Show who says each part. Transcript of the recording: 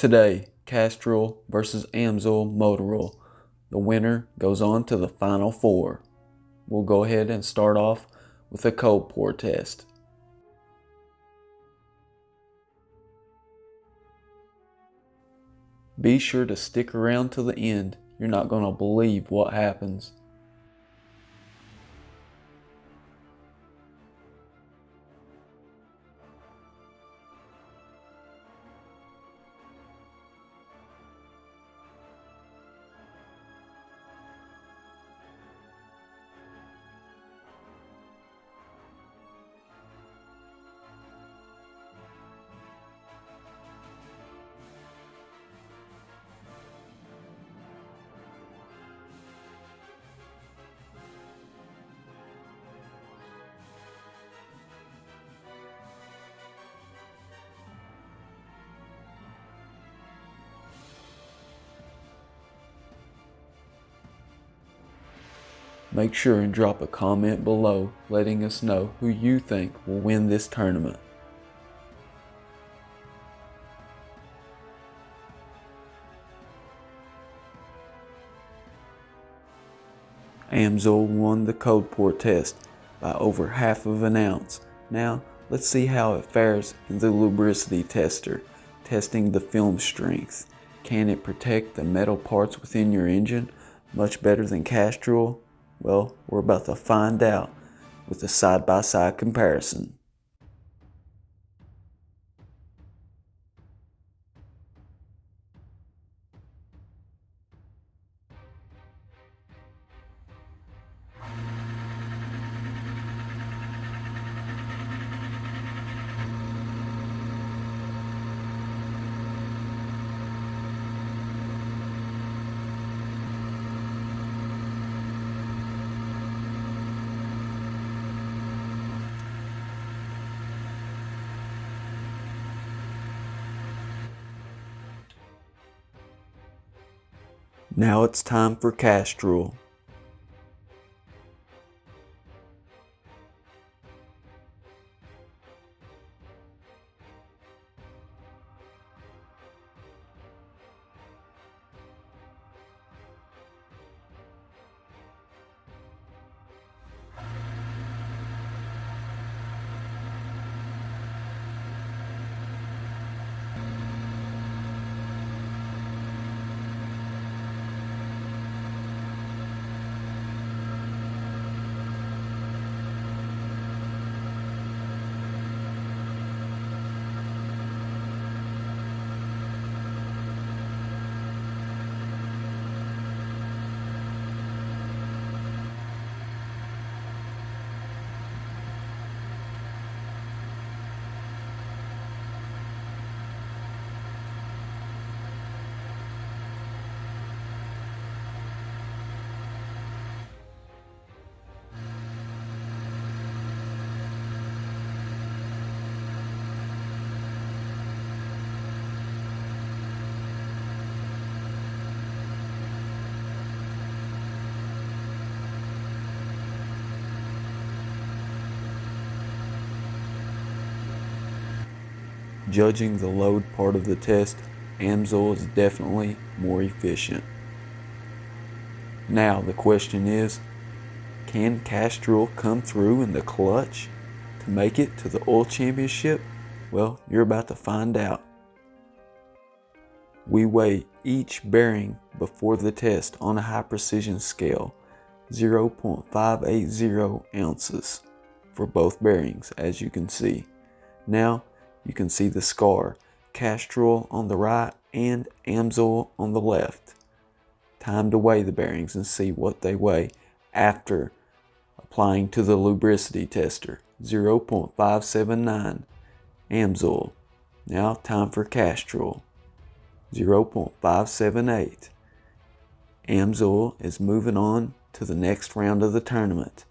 Speaker 1: Today, Castrol versus Amsoil motor oil. The winner goes on to the final four. We'll go ahead and start off with a cold pour test. Be sure to stick around to the end. You're not going to believe what happens. Make sure and drop a comment below letting us know who you think will win this tournament. Amsoil won the cold pour test by over half of an ounce. Now let's see how it fares in the lubricity tester, testing the film strength. Can it protect the metal parts within your engine much better than castrol? Well, we're about to find out with a side-by-side comparison. Now it's time for castrol. Judging the load part of the test, Amsoil is definitely more efficient. Now the question is, can castrol come through in the clutch to make it to the oil championship? Well, you're about to find out. We weigh each bearing before the test on a high precision scale, 0.580 ounces for both bearings, as you can see. Now you can see the scar, castrol on the right and Amsoil on the left. Time to weigh the bearings and see what they weigh after applying to the lubricity tester, 0.579 Amsoil. Now time for castrol, 0.578. Amsoil is moving on to the next round of the tournament.